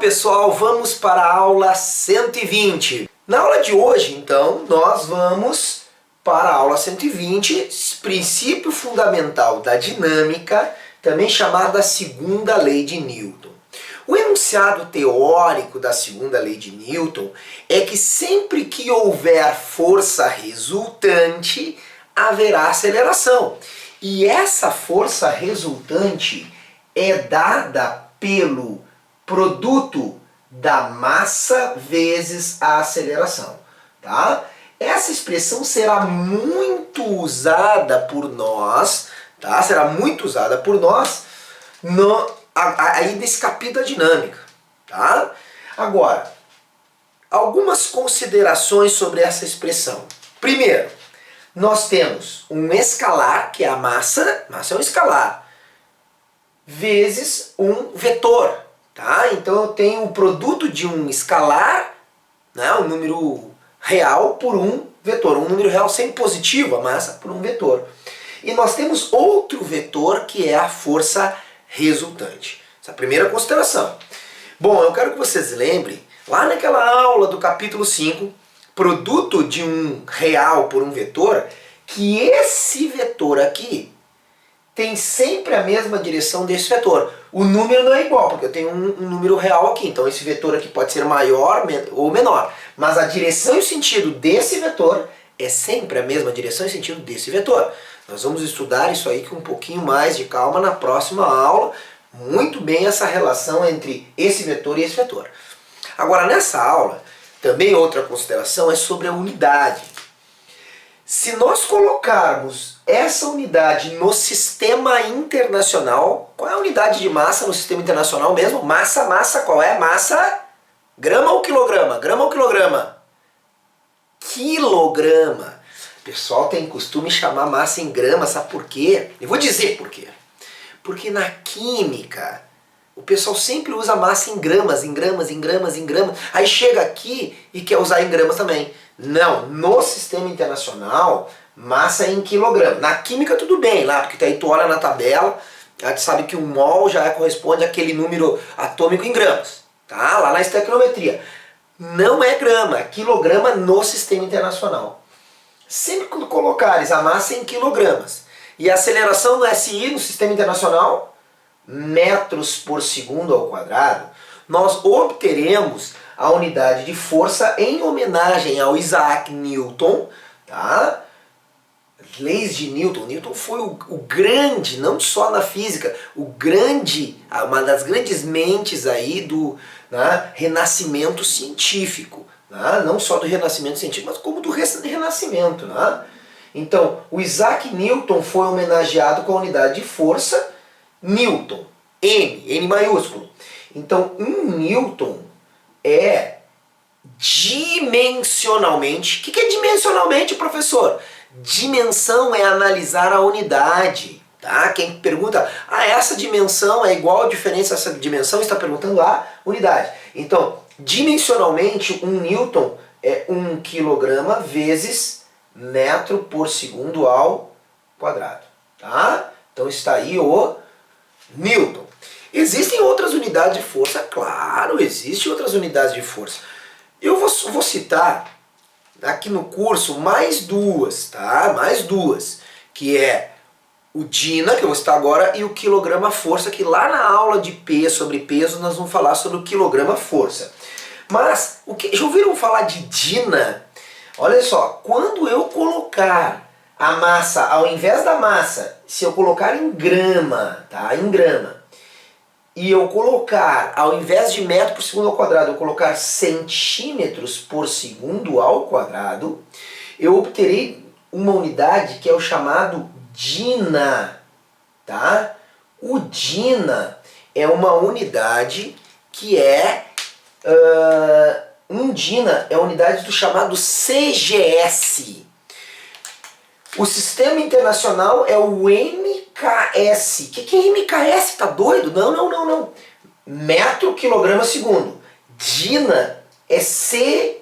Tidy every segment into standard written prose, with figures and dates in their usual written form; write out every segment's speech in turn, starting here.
pessoal, vamos para a aula 120. Na aula de hoje, então, nós vamos para a aula 120, princípio fundamental da dinâmica, também chamada segunda lei de Newton. O enunciado teórico da segunda lei de Newton é que sempre que houver força resultante, haverá aceleração. E essa força resultante é dada pelo produto da massa vezes a aceleração, tá? Essa expressão será muito usada por nós, tá? Será muito usada por nós aí nesse capítulo da dinâmica, tá? Agora, algumas considerações sobre essa expressão. Primeiro, nós temos um escalar, que é a massa é um escalar, vezes um vetor, tá? Então eu tenho o produto de um escalar, né, um número real por um vetor, um número real sempre positivo, a massa, por um vetor. E nós temos outro vetor que é a força resultante. Essa é a primeira consideração. Bom, eu quero que vocês lembrem, lá naquela aula do capítulo 5, produto de um real por um vetor, que esse vetor aqui tem sempre a mesma direção desse vetor. O número não é igual, porque eu tenho um número real aqui, então esse vetor aqui pode ser maior ou menor. Mas a direção e o sentido desse vetor é sempre a mesma direção e sentido desse vetor. Nós vamos estudar isso aí com um pouquinho mais de calma na próxima aula, muito bem essa relação entre esse vetor e esse vetor. Agora nessa aula, também outra consideração é sobre a unidade. Se nós colocarmos essa unidade no sistema internacional, qual é a unidade de massa no sistema internacional mesmo? Massa, qual é? Massa, grama ou quilograma? Grama ou quilograma? Quilograma. O pessoal tem costume de chamar massa em grama, sabe por quê? Eu vou dizer por quê. Porque na química, o pessoal sempre usa massa em gramas, em gramas, em gramas, em gramas. Aí chega aqui e quer usar em gramas também. Não, no sistema internacional, massa é em quilograma. Na química tudo bem lá, porque aí tu olha na tabela, a gente sabe que um mol já corresponde àquele número atômico em gramas. Tá? Lá na estequiometria. Não é grama, é quilograma no sistema internacional. Sempre que colocares a massa em quilogramas e a aceleração no SI, no sistema internacional, metros por segundo ao quadrado, nós obteremos a unidade de força em homenagem ao Isaac Newton, tá? Leis de Newton. Newton foi o grande, não só na física, uma das grandes mentes aí do renascimento científico. Não só do renascimento científico, mas como do renascimento. Então, o Isaac Newton foi homenageado com a unidade de força Newton, N maiúsculo. Então, um Newton é dimensionalmente... O que é dimensionalmente, professor? Dimensão é analisar a unidade. Tá? Quem pergunta, essa dimensão é igual a diferença dessa dimensão, está perguntando a unidade. Então, dimensionalmente, um Newton é 1 quilograma vezes metro por segundo ao quadrado. Tá? Então está aí o Newton. Existem outras unidades de força? Claro, existem outras unidades de força. Eu vou citar aqui no curso mais duas, tá? Mais duas, que é o Dina, que eu vou citar agora, e o quilograma-força, que lá na aula de peso, sobre peso, nós vamos falar sobre o quilograma-força. Mas, já ouviram falar de Dina? Olha só, quando eu colocar a massa, ao invés da massa, se eu colocar em grama, tá? Em grama, e eu colocar, ao invés de metro por segundo ao quadrado, eu colocar centímetros por segundo ao quadrado, eu obterei uma unidade que é o chamado Dina, tá? O Dina é uma unidade que é... um Dina é a unidade do chamado CGS. O sistema internacional é o MKS. O que é MKS? Tá doido? Não. Metro, quilograma, segundo. Dina é CGS.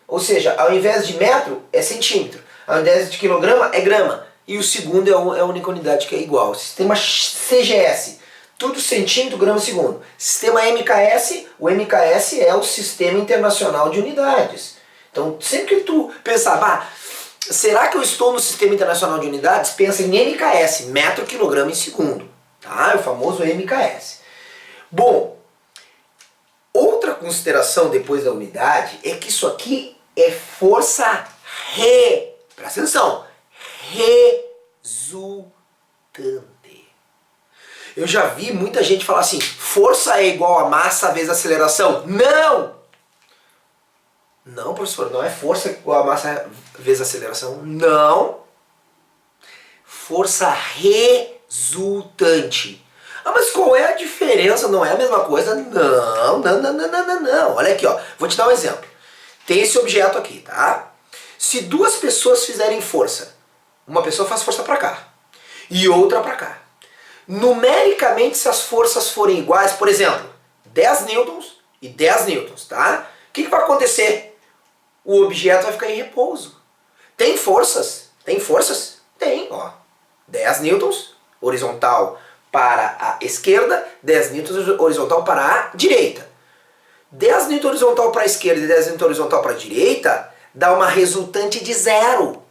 Ou seja, ao invés de metro, é centímetro. Ao invés de quilograma, é grama. E o segundo é a única unidade que é igual. Sistema CGS. tudo centímetro, grama, segundo. Sistema MKS, o MKS é o Sistema Internacional de Unidades. Então, sempre que tu pensar, será que eu estou no Sistema Internacional de Unidades? Pensa em MKS, metro, quilograma e segundo. Tá? É o famoso MKS. Bom, outra consideração depois da unidade é que isso aqui é força presta atenção, resultante. Eu já vi muita gente falar assim, força é igual a massa vezes aceleração. Não! Não, professor, não é força igual a massa vezes aceleração. Não. Força resultante. Ah, mas qual é a diferença? Não é a mesma coisa? Não. Olha aqui, ó. Vou te dar um exemplo. Tem esse objeto aqui, tá? Se duas pessoas fizerem força, uma pessoa faz força para cá e outra para cá. Numericamente, se as forças forem iguais, por exemplo, 10 newtons e 10 newtons, tá? O que vai acontecer? O objeto vai ficar em repouso. Tem forças? Tem forças? Tem, ó. 10 newtons horizontal para a esquerda, 10 newtons horizontal para a direita. 10 newtons horizontal para a esquerda e 10 newtons horizontal para a direita dá uma resultante de 0.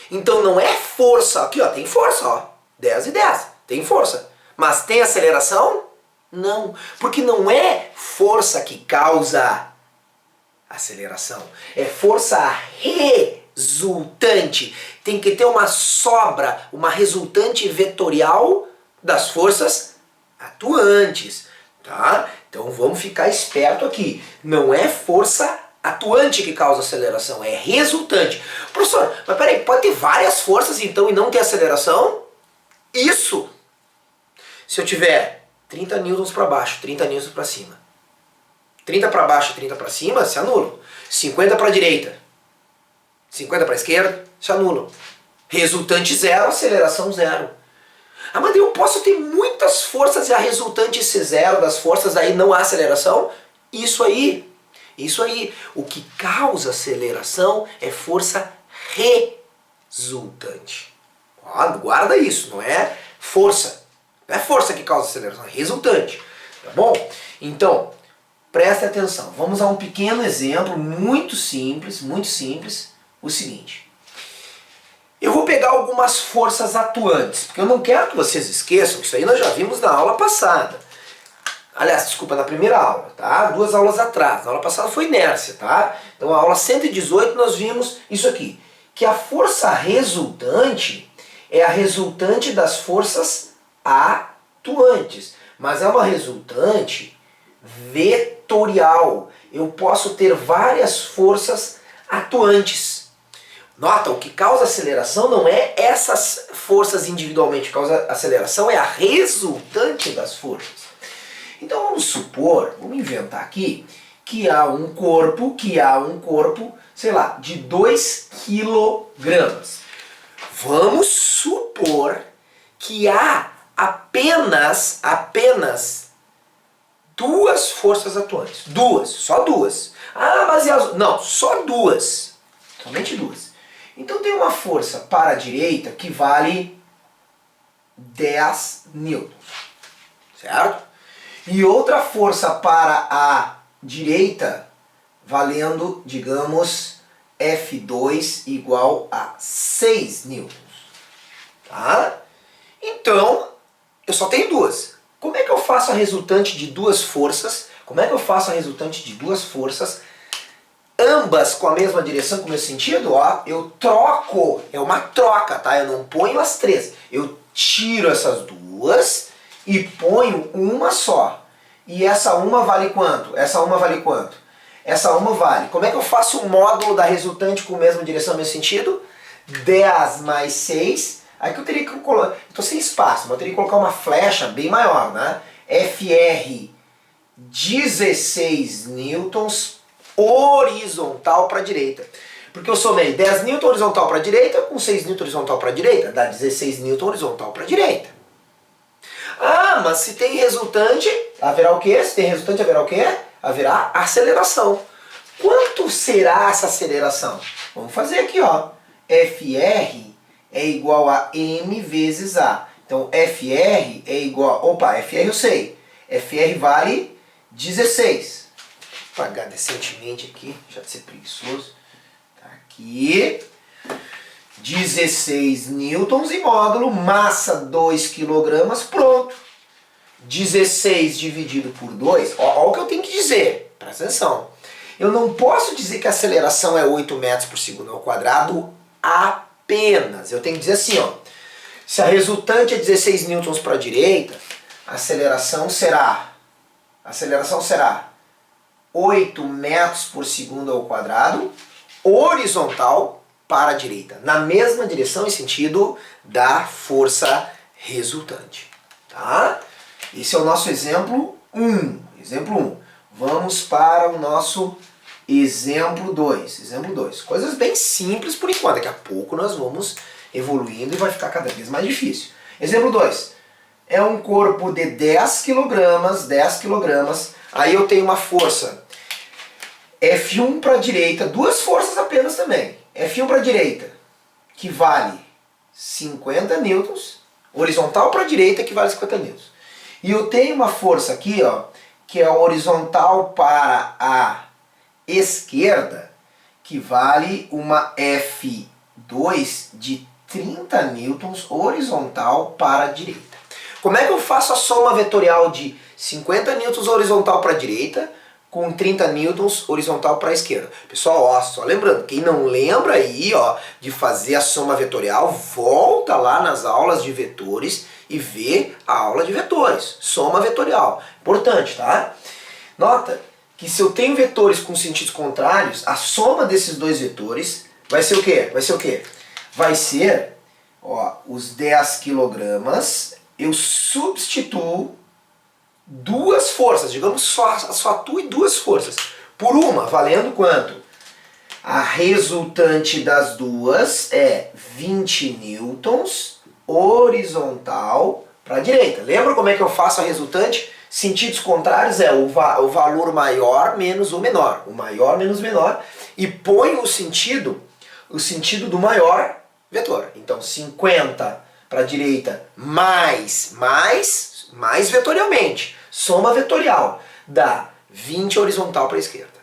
Então não é força. Aqui, ó, tem força, ó. 10 e 10. Tem força. Mas tem aceleração? Não. Porque não é força que causa aceleração. É força resultante. Tem que ter uma sobra, uma resultante vetorial das forças atuantes. Tá? Então vamos ficar esperto aqui. Não é força atuante que causa aceleração, é resultante. Professor, mas peraí, pode ter várias forças então e não ter aceleração? Isso! Se eu tiver 30 newtons para baixo, 30 newtons para cima, 30 para baixo, 30 para cima, se anulam. 50 para a direita, 50 para a esquerda, se anulam. Resultante 0, aceleração 0. Ah, mas eu posso ter muitas forças e a resultante ser 0 das forças, aí não há aceleração? Isso aí. O que causa aceleração é força resultante. Ó, guarda isso, não é força. Não é força que causa aceleração, é resultante. Tá bom? Então, preste atenção. Vamos a um pequeno exemplo, muito simples, o seguinte. Eu vou pegar algumas forças atuantes, porque eu não quero que vocês esqueçam, isso aí nós já vimos na aula passada. Aliás, desculpa, na primeira aula, tá? 2 aulas atrás. Na aula passada foi inércia, tá? Então, na aula 118 nós vimos isso aqui. Que a força resultante é a resultante das forças atuantes. Mas é uma resultante vetorial. Eu posso ter várias forças atuantes. Nota, o que causa aceleração não é essas forças individualmente. O que causa aceleração é a resultante das forças. Então vamos supor, vamos inventar aqui, que há um corpo, sei lá, de 2 quilogramas. Vamos supor que há apenas duas forças atuantes. Só duas. Ah, mas e as... Não, só duas. Somente duas. Então tem uma força para a direita que vale 10 newtons. Certo? E outra força para a direita valendo, digamos, F2 igual a 6 newtons. Tá? Então, eu só tenho duas. Como é que eu faço a resultante de duas forças? Ambas com a mesma direção, com o mesmo sentido? Ó, eu troco, é uma troca, tá? Eu não ponho as três. Eu tiro essas duas e ponho uma só. E essa uma vale quanto? Essa uma vale quanto? Essa uma vale. Como é que eu faço o módulo da resultante com a mesma direção, mesmo sentido? 10 mais 6. Aí que eu teria que colocar... Estou sem espaço, mas eu teria que colocar uma flecha bem maior, né? FR 16 newtons horizontal para a direita. Porque eu somei 10 newton horizontal para a direita com 6 newton horizontal para a direita, dá 16 newton horizontal para a direita. Ah, mas se tem resultante, haverá o quê? Se tem resultante, haverá o quê? Haverá aceleração. Quanto será essa aceleração? Vamos fazer aqui, ó. FR é igual a m vezes A. Então FR é igual... Opa, FR eu sei. FR vale 16. Vou apagar decentemente aqui, já de ser preguiçoso. Tá aqui. 16 newtons e módulo, massa 2 kg, pronto. 16 dividido por 2, ó o que eu tenho que dizer, presta atenção. Eu não posso dizer que a aceleração é 8 metros por segundo ao quadrado apenas. Eu tenho que dizer assim, ó. Se a resultante é 16 newtons para a direita, a aceleração será 8 metros por segundo ao quadrado, horizontal para a direita, na mesma direção e sentido da força resultante. Tá? Esse é o nosso exemplo 1. Exemplo 1. Vamos para o nosso exemplo 2. Exemplo 2. Coisas bem simples por enquanto. Daqui a pouco nós vamos evoluindo e vai ficar cada vez mais difícil. Exemplo 2. É um corpo de 10 kg, 10 kg. Aí eu tenho uma força F1 para a direita, duas forças apenas também. F1 para a direita, que vale 50 newtons. Horizontal para a direita, que vale 50 newtons. E eu tenho uma força aqui, ó, que é horizontal para a esquerda, que vale uma F2 de 30 newtons horizontal para a direita. Como é que eu faço a soma vetorial de 50 newtons horizontal para a direita com 30 newtons horizontal para a esquerda? Pessoal, ó, só lembrando, quem não lembra aí, ó, de fazer a soma vetorial, volta lá nas aulas de vetores e vê a aula de vetores, soma vetorial. Importante, tá? Nota que se eu tenho vetores com sentidos contrários, a soma desses dois vetores vai ser o quê? Vai ser o quê? Vai ser, ó, os 10 kg, eu substituo duas forças, digamos só atue duas forças, por uma, valendo quanto? A resultante das duas é 20 newtons horizontal para a direita. Lembra como é que eu faço a resultante? Sentidos contrários é o valor maior menos o menor. O maior menos o menor. E ponho o sentido do maior vetor. Então 50 para a direita mais vetorialmente. Soma vetorial dá 20 horizontal para a esquerda.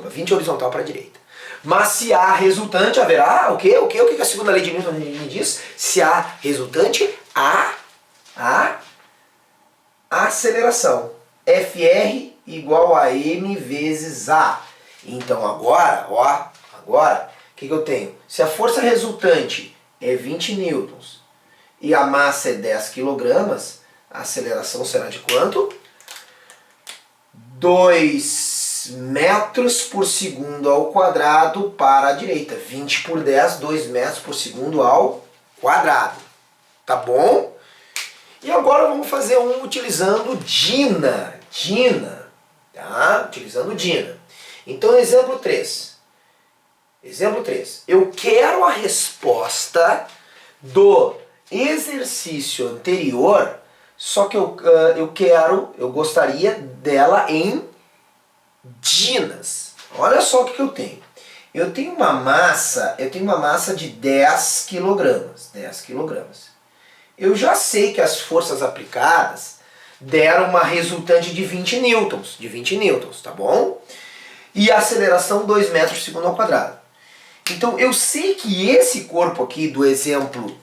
20 horizontal para a direita. Mas se há resultante, haverá o quê? O que a segunda lei de Newton me diz? Se há resultante, há aceleração. FR igual a m vezes a. Então agora, o que eu tenho? Se a força resultante é 20 newtons e a massa é 10 kg, a aceleração será de quanto? 2 metros por segundo ao quadrado para a direita. 20 por 10, 2 metros por segundo ao quadrado. Tá bom? E agora vamos fazer um utilizando Dina. Tá? Utilizando Dina. Então, exemplo 3. Exemplo 3. Eu quero a resposta do exercício anterior, só que eu gostaria dela em dinas. Olha só o que eu tenho. Eu tenho uma massa de 10 kg. 10 kg. Eu já sei que as forças aplicadas deram uma resultante de 20 newtons. De 20 newtons, tá bom? E a aceleração 2 metros por segundo ao quadrado. Então eu sei que esse corpo aqui do exemplo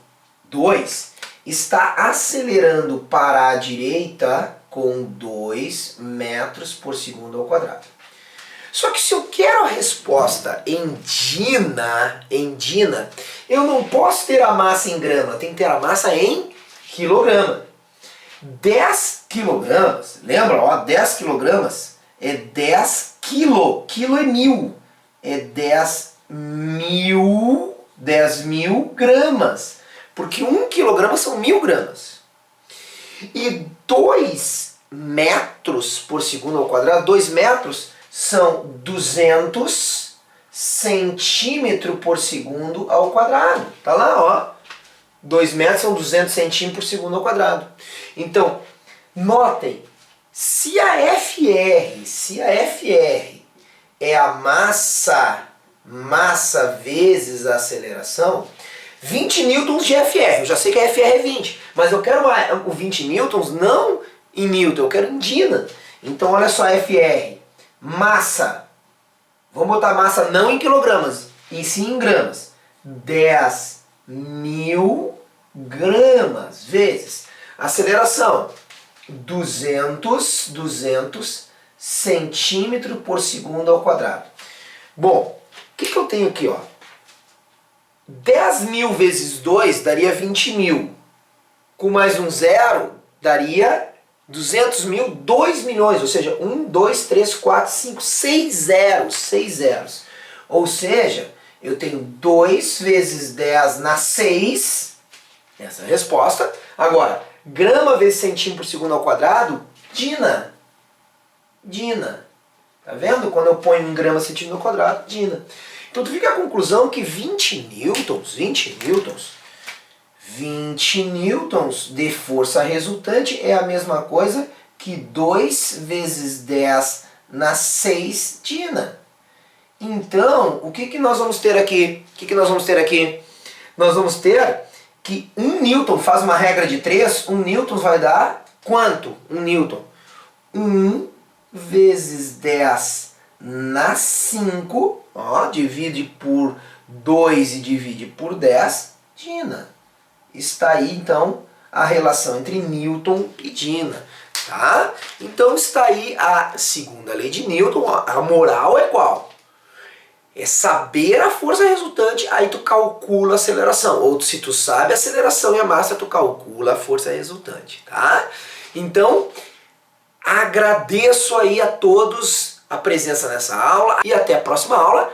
2 está acelerando para a direita com 2 metros por segundo ao quadrado. Só que se eu quero a resposta em Dina, eu não posso ter a massa em grama, tem que ter a massa em quilograma. 10 kg, lembra? Ó, 10 kg é 10 quilo, quilo é 1000, é 10 mil gramas, porque 1 kg são 1000 gramas. E 2 metros por segundo ao quadrado, 2 metros são 200 centímetros por segundo ao quadrado. Tá lá, ó. 2 metros são 200 centímetros por segundo ao quadrado. Então, notem, se a FR é a massa vezes a aceleração, 20 newtons de FR, eu já sei que a FR é 20, mas eu quero o 20 newtons não em newton, eu quero em Dina. Então olha só, FR, massa, vamos botar massa não em quilogramas, e sim em gramas, 10.000 gramas vezes aceleração, 200 centímetro por segundo ao quadrado. Bom, o que eu tenho aqui, ó? 10.000 vezes 2 daria 20.000. Com mais um zero, daria 200.000, 2 milhões. Ou seja, 1, 2, 3, 4, 5, 6 zeros. 6 zeros. Ou seja, eu tenho 2 vezes 10 na 6. Essa é a resposta. Agora, grama vezes centímetro por segundo ao quadrado, Dina. Dina. Tá vendo? Quando eu ponho 1 grama centímetro ao quadrado, Dina. Então tu fica a conclusão que 20 newtons de força resultante é a mesma coisa que 2 vezes 10 na 6 Dina. Então, o que nós vamos ter aqui? Nós vamos ter que 1 newton, faz uma regra de 3, 1 newton vai dar quanto? 1 newton. 1 vezes 10 na 5, ó, divide por 2 e divide por 10, Dina. Está aí, então, a relação entre Newton e Dina. Tá? Então está aí a segunda lei de Newton. A moral é qual? É saber a força resultante, aí tu calcula a aceleração. Ou se tu sabe a aceleração e a massa, tu calcula a força resultante. Tá? Então, agradeço aí a todos a presença nessa aula e até a próxima aula.